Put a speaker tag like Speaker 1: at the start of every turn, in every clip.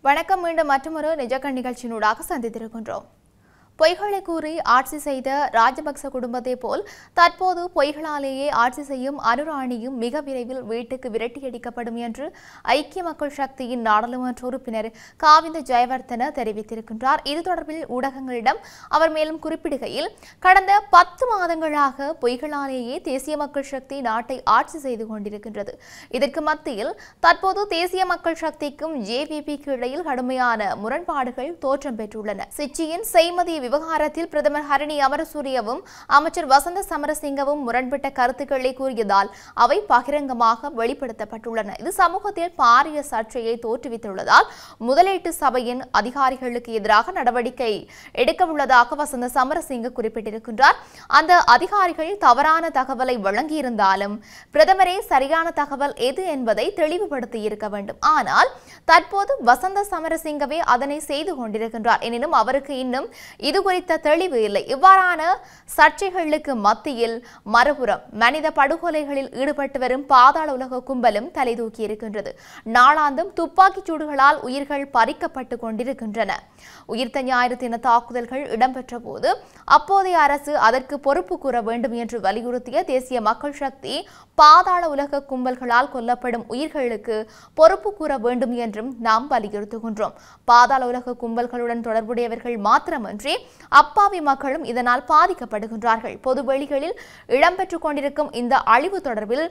Speaker 1: வணக்கம். மீண்டும் மற்றொரு நிஜக்கண் நிகழ்ச்சியினூடாக சந்தித்திருக்கின்றோம். பொய்களை கூறி ஆட்சி செய்த ராஜபக்ச குடும்பத்தை போல் தற்போது பொய்களாலேயே ஆட்சி செய்யும் அனுராணியும் மிக விரைவில் வீட்டுக்கு விரட்டியடிக்கப்படும் என்று ஐக்கிய மக்கள் சக்தியின் நாடாளுமன்ற உறுப்பினர் காவிந்த ஜெயவர்தன தெரிவித்திருக்கின்றார். இது தொடர்பில் ஊடகங்களிடம் அவர் மேலும் குறிப்பிடுகையில், கடந்த 10 மாதங்களாக பொய்களாலேயே தேசிய மக்கள் சக்தி நாட்டை ஆட்சி செய்து கொண்டிருக்கின்றது. இதற்கு மத்தியில் தற்போது தேசிய மக்கள் சக்திக்கும் ஜேவிபிக்கு இடையில் கடுமையான முரண்பாடுகள் தோற்றம் பெற்றுள்ளன. சிச்சியின் செய்மதி விவகாரத்தில் பிரதமர் ஹரணி அமரசூரியவும் அமைச்சர் வசந்த சமரசிங்கவும் முரண்பட்ட கருத்துக்களை கூறியதால் அவை பகிரங்கமாக வெளிப்படுத்தப்பட்டுள்ளன. இது சமூகத்தில் பாரிய சர்ச்சையை தோற்றுவித்துள்ளதால் முதலீட்டு சபையின் அதிகாரிகளுக்கு எதிராக நடவடிக்கை எடுக்கவுள்ளதாக வசந்த சமரசிங்க குறிப்பிட்டிருக்கின்றார். அந்த அதிகாரிகள் தவறான தகவலை வழங்கியிருந்தாலும் பிரதமரே சரியான தகவல் எது என்பதை தெளிவுபடுத்தி இருக்க வேண்டும். ஆனால் தற்போது வசந்த சமரசிங்கவே அதனை செய்து கொண்டிருக்கின்றார். எனினும் அவருக்கு இன்னும் இது குறித்த தெளிவு இல்லை. இவ்வாறான சர்ச்சைகளுக்கு மத்தியில் மறுபுறம் மனித படுகொலைகளில் ஈடுபட்டு வரும் பாதாள உலக கும்பலும் தலைதூக்கி இருக்கின்றது. நாளாந்தும் துப்பாக்கிச் சூடுகளால் உயிர்கள் பறிக்கப்பட்டு கொண்டிருக்கின்றன. உயிர்த்த ஞாயிறு தின தாக்குதல்கள் இடம்பெற்ற போது அப்போதைய அரசு அதற்கு பொறுப்பு கூற வேண்டும் என்று வலியுறுத்திய தேசிய மக்கள் சக்தி பாதாள உலக கும்பல்களால் கொல்லப்படும் உயிர்களுக்கு பொறுப்பு கூற வேண்டும் என்றும் நாம் வலியுறுத்துகின்றோம். பாதாள உலக கும்பல்களுடன் தொடர்புடையவர்கள் மாத்திரமன்றி அப்பாவி மக்களும் இதனால் பாதிக்கப்படுகின்றார்கள். பொதுவெளிகளில் இடம்பெற்றுக் கொண்டிருக்கும் இந்த அழிவு தொடர்பில்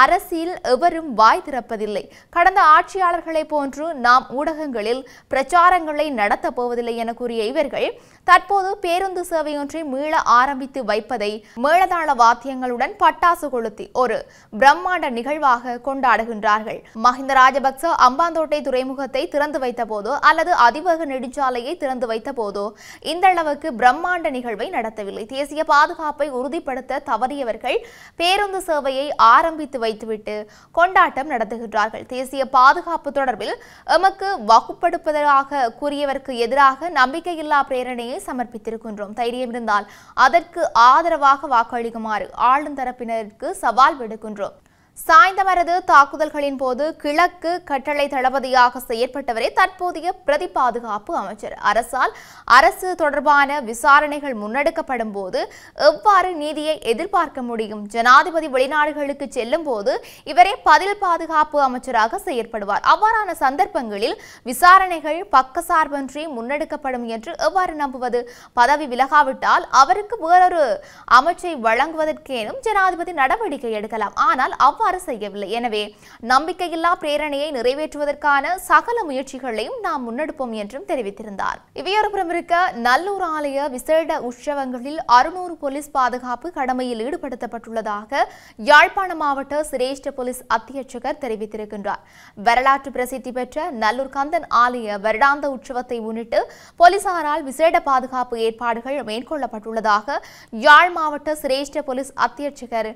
Speaker 1: அரசியல் எவரும் வாய் திறப்பதில்லை. கடந்த ஆட்சியாளர்களை போன்று நாம் ஊடகங்களில் பிரச்சாரங்களை நடத்தப் போவதில்லை என கூறிய இவர்கள் தற்போது பேருந்து சேவையொன்றை மீள ஆரம்பித்து வைப்பதை மேளதாள வாத்தியங்களுடன் பட்டாசு கொளுத்தி ஒரு பிரம்மாண்ட நிகழ்வாக கொண்டாடுகின்றார்கள். மஹிந்த ராஜபக்ச அம்பாந்தோட்டை துறைமுகத்தை திறந்து வைத்த போதோ அல்லது அதிவேக நெடுஞ்சாலையை திறந்து வைத்த போதோ இந்த அளவுக்கு பிரம்மாண்ட நிகழ்வை நடத்தவில்லை. தேசிய பாதுகாப்பை உறுதிப்படுத்த தவறியவர்கள் பேருந்து சேவையை ஆரம்பித்து வைத்துவிட்டு கொண்டாட்டம் நடத்துகின்றார்கள். தேசிய பாதுகாப்பு தொடர்பில் எமக்கு வகுப்படுப்பதாக கூறியவருக்கு எதிராக நம்பிக்கையில்லா பிரேரணையை சமர்ப்பித்திருக்கின்றோம். தைரியம் இருந்தால் அதற்கு ஆதரவாக வாக்களிக்குமாறு ஆளும் தரப்பினருக்கு சவால் விடுக்கின்றோம். சாய்ந்தமரது தாக்குதல்களின் போது கிழக்கு கட்டளை தளபதியாக செயற்பட்டவரே தற்போதைய பிரதி பாதுகாப்பு அமைச்சர். அரசு தொடர்பான விசாரணைகள் முன்னெடுக்கப்படும் போது எவ்வாறு நீதியை எதிர்பார்க்க முடியும்? ஜனாதிபதி வெளிநாடுகளுக்கு செல்லும் போது இவரே பதில் பாதுகாப்பு அமைச்சராக செயற்படுவார். அவ்வாறான சந்தர்ப்பங்களில் விசாரணைகள் பக்கசார்பின்றி முன்னெடுக்கப்படும் என்று எவ்வாறு நம்புவது? பதவி விலகாவிட்டால் அவருக்கு வேறொரு அமைச்சை வழங்குவதற்கேனும் ஜனாதிபதி நடவடிக்கை எடுக்கலாம். ஆனால் செய்யவில்லை. எனவே நம்பிக்கையில்லா பிரேரணையை நிறைவேற்றுவதற்கான சகல முயற்சிகளையும் நாம் முன்னெடுப்போம் என்றும் தெரிவித்திருந்தார். இவையொருபுறம் இருக்க, நல்லூர் ஆலய விசேட உற்சவங்களில் 600 போலீஸ் பாதுகாப்பு கடமையில் ஈடுபடுத்தப்பட்டுள்ளதாக யாழ்ப்பாண மாவட்ட சிரேஷ்ட போலீஸ் அத்தியட்சகர் தெரிவித்திருக்கின்றார். வரலாற்று பிரசித்தி பெற்ற நல்லூர் கந்தன் ஆலய வருடாந்த உற்சவத்தை முன்னிட்டு போலீசாரால் விசேட பாதுகாப்பு ஏற்பாடுகள் மேற்கொள்ளப்பட்டுள்ளதாக யாழ் மாவட்ட சிரேஷ்ட போலீஸ் அத்தியட்சகர்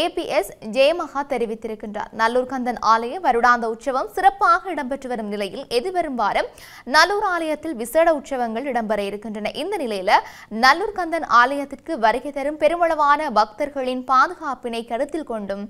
Speaker 1: APS ஜெயமகா தெரிவித்திருக்கின்றார். நல்லூர் கந்தன் ஆலய வருடாந்த உற்சவம் சிறப்பாக இடம்பெற்று வரும் நிலையில் எதிர்வரும் வாரம் நல்லூர் ஆலயத்தில் விசேட உற்சவங்கள் இடம்பெற இருக்கின்றன. இந்த நிலையில நல்லூர் கந்தன் ஆலயத்திற்கு வருகை தரும் பெருமளவான பக்தர்களின் பாதுகாப்பினை கருத்தில் கொண்டும்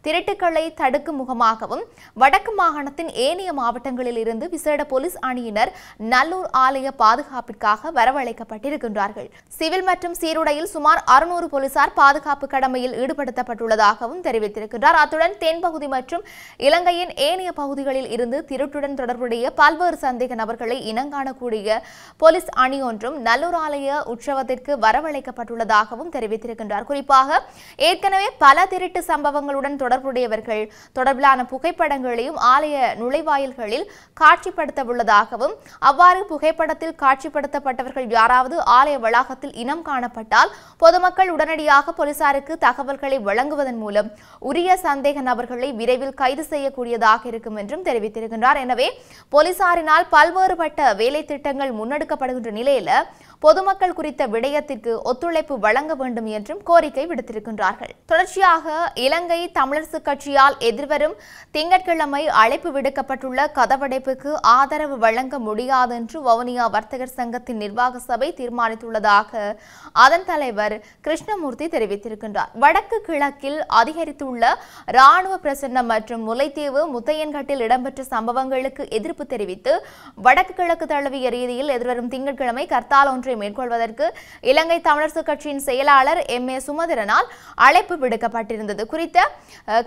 Speaker 1: திருட்டுக்களை தடுக்கும் முகமாகவும் வடக்கு மாகாணத்தின் ஏனைய மாவட்டங்களில் இருந்து விசேட போலீஸ் அணியினர் நல்லூர் ஆலய பாதுகாப்பிற்காக வரவழைக்கப்பட்டிருக்கின்றார்கள். சிவில் மற்றும் சீருடையில் சுமார் 600 போலீசார் பாதுகாப்பு கடமையில் ஈடுபடுத்தப்பட்டுள்ளதாகவும் தெரிவித்திருக்கின்றார். அத்துடன் தென்பகுதி மற்றும் இலங்கையின் ஏனைய பகுதிகளில் இருந்து திருட்டுடன் தொடர்புடைய பல்வேறு சந்தேக நபர்களை இனங்காணக்கூடிய போலீஸ் அணி ஒன்றும் நல்லூர் ஆலய உற்சவத்திற்கு வரவழைக்கப்பட்டுள்ளதாகவும் தெரிவித்திருக்கின்றார். குறிப்பாக ஏற்கனவே பல திருட்டு சம்பவங்களுடன் தொடர்புடையவர்கள் தொடர்பிலான புகைப்படங்களையும் ஆலய நுழைவாயில்களில் காட்சிப்படுத்த உள்ளதாகவும், அவ்வாறு புகைப்படத்தில் காட்சிப்படுத்தப்பட்டவர்கள் யாராவது ஆலய வளாகத்தில் இனம் காணப்பட்டால் பொதுமக்கள் உடனடியாக போலீசாருக்கு தகவல்களை வழங்குவதன் மூலம் உரிய சந்தேக நபர்களை விரைவில் கைது செய்யக்கூடியதாக இருக்கும் என்றும் தெரிவித்திருக்கின்றார். எனவே போலீசாரினால் பல்வேறுபட்ட வேலை திட்டங்கள் முன்னெடுக்கப்படுகின்ற நிலையில பொதுமக்கள் குறித்த விடயத்திற்கு ஒத்துழைப்பு வழங்க வேண்டும் என்றும் கோரிக்கை விடுத்திருக்கின்றார்கள். தொடர்ச்சியாக இலங்கை தமிழரசு கட்சியால் எதிர்வரும் திங்கட்கிழமை அழைப்பு விடுக்கப்பட்டுள்ள கதவடைப்புக்கு ஆதரவு வழங்க முடியாது என்று வவுனியா வர்த்தகர் சங்கத்தின் நிர்வாக சபை தீர்மானித்துள்ளதாக அதன் தலைவர் கிருஷ்ணமூர்த்தி தெரிவித்திருக்கின்றார். வடக்கு கிழக்கில் அதிகரித்துள்ள ராணுவ பிரசன்னம் மற்றும் முல்லைத்தீவு முத்தையன்கட்டில் இடம்பெற்ற சம்பவங்களுக்கு எதிர்ப்பு தெரிவித்து வடக்கு கிழக்கு தழுவிய ரீதியில் எதிர்வரும் திங்கட்கிழமை கர்த்தால் ஒன்றை மேற்கொள்வதற்கு இலங்கை தமிழரசு கட்சியின் செயலாளர் எம்.ஏ. சுமந்திரனால் அழைப்பு விடுக்கப்பட்டிருந்தது. குறித்த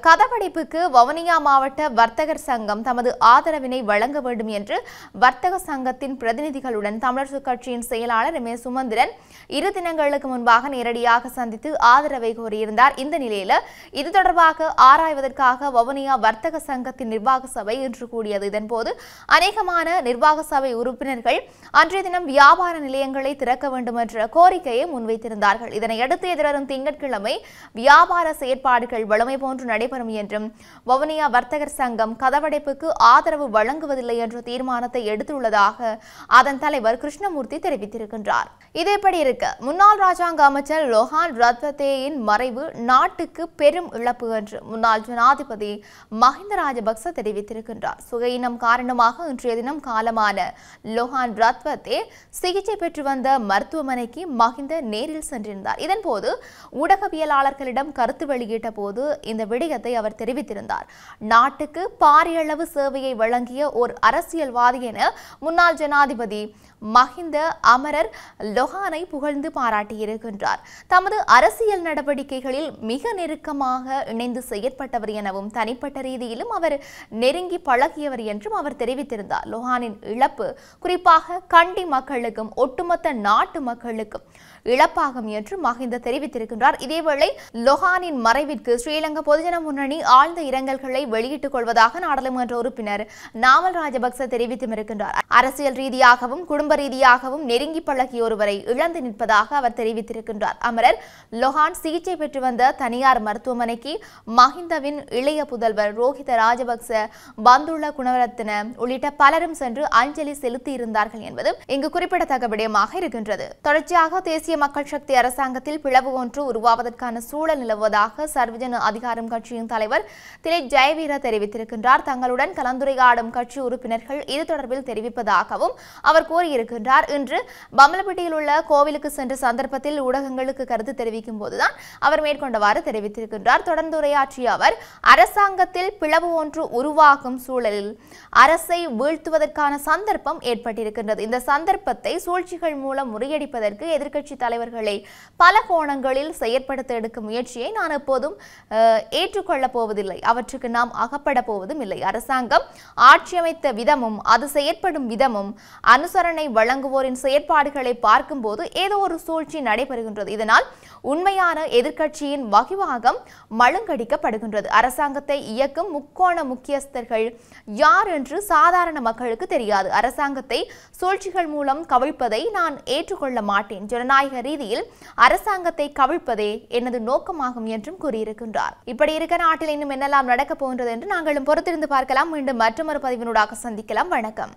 Speaker 1: கதவடைப்புக்கு வவுனியா மாவட்ட வர்த்தகர் சங்கம் தமது ஆதரவினை வழங்க வேண்டும் என்று வர்த்தக சங்கத்தின் பிரதிநிதிகளுடன் தமிழரசு கட்சியின் செயலாளர் எம்.ஏ. சுமந்திரன் 2 தினங்களுக்கு முன்பாக நேரடியாக சந்தித்து ஆதரவை கோரியிருந்தார். இந்த நிலையில் இது தொடர்பாக ஆராய்வதற்காக வவுனியா வர்த்தக சங்கத்தின் நிர்வாக சபை இன்று கூடியது. இதன்போது அநேகமான நிர்வாக சபை உறுப்பினர்கள் அன்றைய தினம் வியாபார நிலையங்களை திறக்க வேண்டும் என்ற கோரிக்கையை முன்வைத்திருந்தார்கள். இதனையடுத்து எதிர்வரும் திங்கட்கிழமை வியாபார செயற்பாடுகள் வழமை போன்று நடைபெறும் என்றும் வவுனியா வர்த்தகர் சங்கம் கதவடைப்புக்கு ஆதரவு வழங்குவதில்லை என்ற தீர்மானத்தை எடுத்துள்ளதாக அதன் தலைவர் கிருஷ்ணமூர்த்தி தெரிவித்திருக்கின்றார். இதேபடி இருக்க முன்னாள் ராஜாங்க அமைச்சர் லொஹான் ரத்வத்தேயின் மறைவு நாட்டுக்கு பெரும் இழப்பு என்று முன்னாள் ஜனாதிபதி மஹிந்த ராஜபக்ச தெரிவித்திருக்கின்றார். சுகையினம் காரணமாக இன்றைய தினம் காலமான லொஹான் ரத்வத்தே சிகிச்சை பெற்று வந்த மருத்துவமனைக்கு மஹிந்த நேரில் சென்றிருந்தார். இதன்போது ஊடகவியலாளர்களிடம் கருத்து வெளியிட்ட போது இந்த விடயத்தை அவர் தெரிவித்திருந்தார். நாட்டுக்கு பாரியளவு சேவையை வழங்கிய ஓர் அரசியல்வாதி என முன்னாள் ஜனாதிபதி மஹிந்த அமரர் லொஹானை புகழ்ந்து பாராட்டியிருக்கின்றார். தமது அரசியல் நடவடிக்கைகளில் மிக நெருக்கமாக இணைந்து செயற்பட்டவர் எனவும் தனிப்பட்ட ரீதியிலும் அவர் நெருங்கி பழகியவர் என்றும் அவர் தெரிவித்திருந்தார். லொஹானின் இழப்பு குறிப்பாக கண்டி மக்களுக்கும் ஒட்டுமொத்த நாட்டு மக்களுக்கும் இழப்பாகும் என்று மஹிந்த தெரிவித்திருக்கின்றார். இதேவேளை லொஹானின் மறைவிற்கு ஸ்ரீலங்கா பொதுஜன முன்னணி ஆழ்ந்த இரங்கல்களை வெளியிட்டுக் கொள்வதாக நாடாளுமன்ற உறுப்பினர் நாமல் ராஜபக்ச தெரிவித்தும் இருக்கின்றார். அரசியல் ரீதியாகவும் குடும்ப ரீதியாகவும் நெருங்கி பழகிய ஒருவரை இழந்து நிற்பதாக அவர் தெரிவித்திருக்கின்றார். அமரர் லொஹான் சிகிச்சை பெற்று வந்த தனியார் மருத்துவமனைக்கு மஹிந்தவின் இளைய புதல்வர் ரோஹித ராஜபக்ச, பந்துள்ள குணவரத்ன உள்ளிட்ட பலரும் சென்று அஞ்சலி செலுத்தியிருந்தார்கள் என்பது இங்கு குறிப்பிடத்தக்க விடயமாக இருக்கின்றது. தொடர்ச்சியாக தேசிய மக்கள் சக்தி அரசாங்கத்தில் பிளவு ஒன்று உருவாவதற்கான சூழல் நிலவுவதாக சர்வஜன அதிகாரம் கட்சியின் தலைவர் திலீப் ஜெயவீர தெரிவித்திருக்கின்றார். தங்களுடன் கலந்துரையாடும் கட்சி உறுப்பினர்கள் இது தொடர்பில் தெரிவிப்பதாகவும் அவர் கூறியிருக்கின்றார். இன்று பம்பலப்பட்டியில் உள்ள கோவிலுக்கு சென்ற சந்தர்ப்பத்தில் ஊடகங்களுக்கு கருத்து தெரிவிக்கும் போதுதான் அவர் மேற்கொண்டவாறு தெரிவித்திருக்கின்றார். தொடர்ந்து உரையாற்றிய அவர் அரசாங்கத்தில் பிளவு ஒன்று உருவாகும் சூழலில் அரசை வீழ்த்துவதற்கான சந்தர்ப்பம் ஏற்பட்டிருக்கின்றது. இந்த சந்தர்ப்பத்தை சூழ்ச்சிகள் மூலம் முறியடிப்பதற்கு எதிர்க்கட்சி தலைவர்களை பல கோணங்களில் செயற்படுத்த எடுக்கும் முயற்சியை நான் எப்போதும் ஏற்றுக்கொள்ளப் போவதில்லை. அவற்றுக்கு நாம் அகப்பட போவதும் இல்லை. அரசாங்கம் ஆட்சியமைத்த விதமும் அது செயற்படும் விதமும் அனுசரணை வழங்குவோரின் செயற்பாடுகளை பார்க்கும்போது ஏதோ ஒரு சூழ்ச்சி நடைபெறுகின்றது. இதனால் உண்மையான எதிர்க்கட்சியின் வகிவாகம் மழுங்கடிக்கப்படுகின்றது. அரசாங்கத்தை இயக்கும் முக்கோண முக்கியஸ்தர்கள் யார் என்று சாதாரண மக்களுக்கு தெரியாது. அரசாங்கத்தை சூழ்ச்சிகள் மூலம் கவிழ்ப்பதை நான் ஏற்றுக்கொள்ள மாட்டேன். ஜனநாயக ரீதியில் அரசாங்கத்தை கவிழ்ப்பதே எனது நோக்கமாகும் என்றும் கூறியிருக்கின்றார். இப்படி இருக்க நாட்டில் இன்னும் என்னெல்லாம் நடக்கப் போகின்றது என்று நாங்களும் பொறுத்திருந்து பார்க்கலாம். மீண்டும் மற்றொரு பதிவினூடாக சந்திக்கலாம். வணக்கம்.